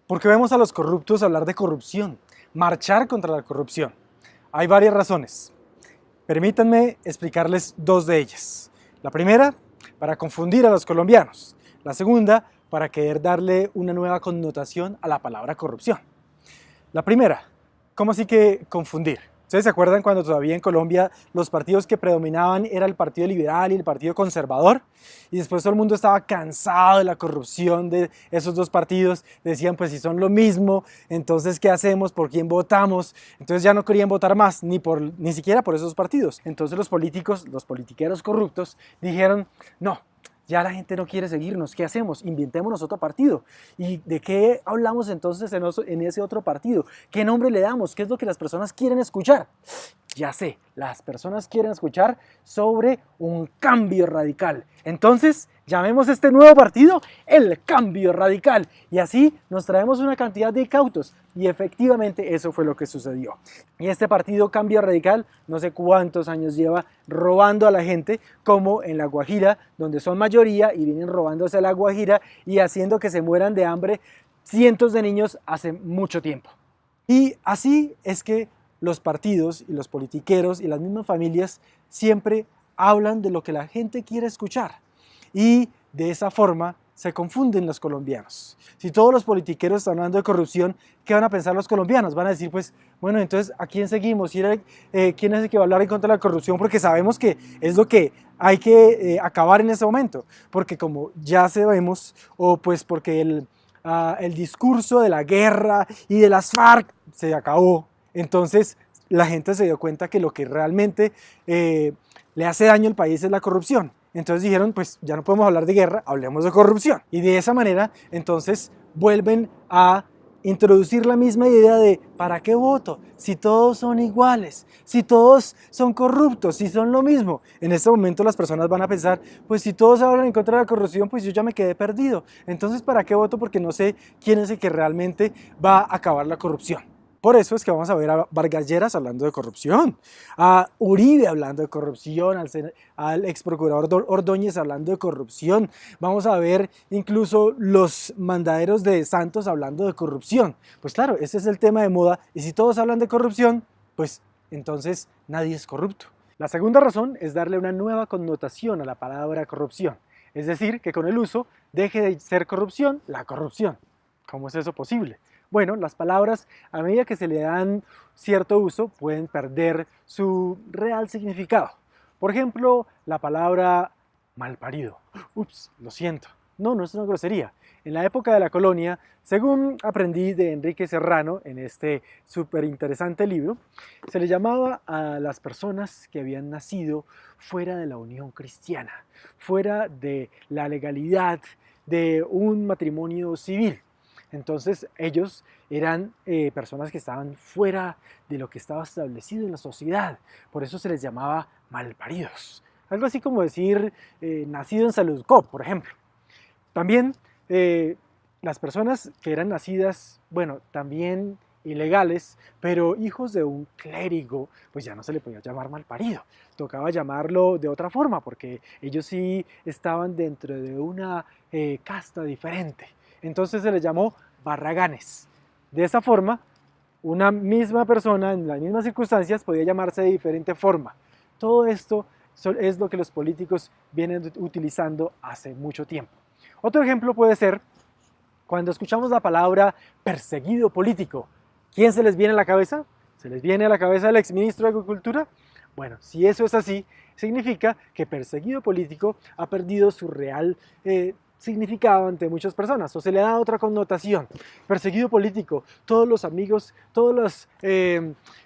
¿Por qué vemos a los corruptos hablar de corrupción? Marchar contra la corrupción. Hay varias razones. Permítanme explicarles dos de ellas. La primera, para confundir a los colombianos. La segunda, para querer darle una nueva connotación a la palabra corrupción. La primera, ¿cómo así que confundir? ¿Ustedes se acuerdan cuando todavía en Colombia los partidos que predominaban era el Partido Liberal y el Partido Conservador? Y después todo el mundo estaba cansado de la corrupción de esos dos partidos. Decían, pues si son lo mismo, entonces ¿qué hacemos? ¿Por quién votamos? Entonces ya no querían votar más, ni siquiera por esos partidos. Entonces los políticos, los politiqueros corruptos, dijeron, no, ya la gente no quiere seguirnos, ¿qué hacemos? Inventémonos otro partido. ¿Y de qué hablamos entonces en ese otro partido? ¿Qué nombre le damos? ¿Qué es lo que las personas quieren escuchar? Ya sé, las personas quieren escuchar sobre un cambio radical. Entonces, llamemos este nuevo partido el Cambio Radical. Y así nos traemos una cantidad de incautos. Y efectivamente eso fue lo que sucedió. Y este partido Cambio Radical, no sé cuántos años lleva robando a la gente, como en La Guajira, donde son mayoría y vienen robándose a La Guajira y haciendo que se mueran de hambre cientos de niños hace mucho tiempo. Y así es que los partidos y los politiqueros y las mismas familias siempre hablan de lo que la gente quiere escuchar. Y de esa forma se confunden los colombianos. Si todos los politiqueros están hablando de corrupción, ¿qué van a pensar los colombianos? Van a decir, pues, bueno, entonces, ¿a quién seguimos? ¿Quién es el que va a hablar en contra de la corrupción? Porque sabemos que es lo que hay que acabar en ese momento. Porque como ya sabemos, o pues porque el discurso de la guerra y de las FARC se acabó. Entonces la gente se dio cuenta que lo que realmente le hace daño al país es la corrupción. Entonces dijeron, pues ya no podemos hablar de guerra, hablemos de corrupción. Y de esa manera, entonces vuelven a introducir la misma idea de ¿para qué voto? Si todos son iguales, si todos son corruptos, si son lo mismo. En este momento las personas van a pensar, pues si todos hablan en contra de la corrupción, pues yo ya me quedé perdido. Entonces, ¿para qué voto? Porque no sé quién es el que realmente va a acabar la corrupción. Por eso es que vamos a ver a Vargas Lleras hablando de corrupción, a Uribe hablando de corrupción, al ex procurador Ordóñez hablando de corrupción. Vamos a ver incluso los mandaderos de Santos hablando de corrupción. Pues claro, ese es el tema de moda y si todos hablan de corrupción, pues entonces nadie es corrupto. La segunda razón es darle una nueva connotación a la palabra corrupción. Es decir, que con el uso deje de ser corrupción la corrupción. ¿Cómo es eso posible? Bueno, las palabras, a medida que se le dan cierto uso, pueden perder su real significado. Por ejemplo, la palabra malparido. Ups, lo siento. No, no es una grosería. En la época de la colonia, según aprendí de Enrique Serrano en este súper interesante libro, se le llamaba a las personas que habían nacido fuera de la unión cristiana, fuera de la legalidad de un matrimonio civil. Entonces ellos eran personas que estaban fuera de lo que estaba establecido en la sociedad. Por eso se les llamaba malparidos. Algo así como decir nacido en Saludcop, por ejemplo. También las personas que eran nacidas, bueno, también ilegales, pero hijos de un clérigo, pues ya no se le podía llamar malparido. Tocaba llamarlo de otra forma, porque ellos sí estaban dentro de una casta diferente. Entonces se les llamó barraganes. De esa forma, una misma persona en las mismas circunstancias podía llamarse de diferente forma. Todo esto es lo que los políticos vienen utilizando hace mucho tiempo. Otro ejemplo puede ser cuando escuchamos la palabra perseguido político. ¿Quién se les viene a la cabeza? ¿Se les viene a la cabeza el exministro de Agricultura? Bueno, si eso es así, significa que perseguido político ha perdido su real significado ante muchas personas, o se le da otra connotación. Perseguido político, todos los amigos, todos los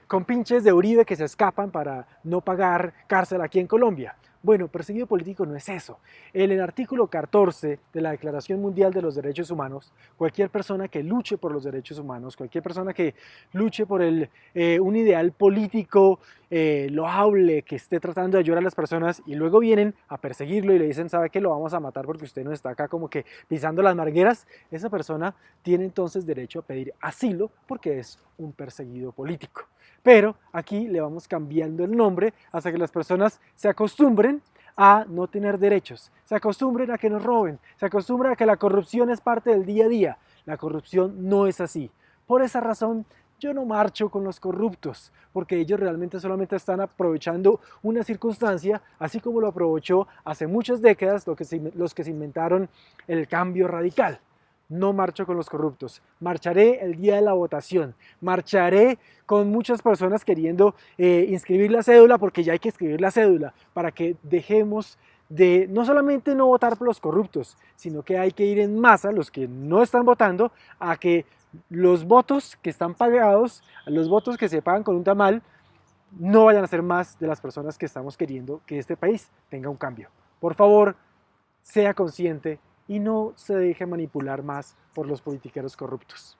compinches de Uribe que se escapan para no pagar cárcel aquí en Colombia. Bueno, perseguido político no es eso. En el artículo 14 de la Declaración Mundial de los Derechos Humanos, cualquier persona que luche por los derechos humanos, cualquier persona que luche por un ideal político loable, que esté tratando de ayudar a las personas y luego vienen a perseguirlo y le dicen, ¿sabe qué? Lo vamos a matar porque usted no está acá como que pisando las margueras. Esa persona tiene entonces derecho a pedir asilo porque es un perseguido político. Pero aquí le vamos cambiando el nombre hasta que las personas se acostumbren a no tener derechos, se acostumbren a que nos roben, se acostumbren a que la corrupción es parte del día a día. La corrupción no es así. Por esa razón, yo no marcho con los corruptos, porque ellos realmente solamente están aprovechando una circunstancia, así como lo aprovechó hace muchas décadas los que se inventaron el cambio radical. No marcho con los corruptos, marcharé el día de la votación, marcharé con muchas personas queriendo inscribir la cédula, porque ya hay que inscribir la cédula, para que dejemos de no solamente no votar por los corruptos, sino que hay que ir en masa, los que no están votando, a que los votos que están pagados, los votos que se pagan con un tamal, no vayan a ser más de las personas que estamos queriendo que este país tenga un cambio. Por favor, sea consciente y no se deje manipular más por los politiqueros corruptos.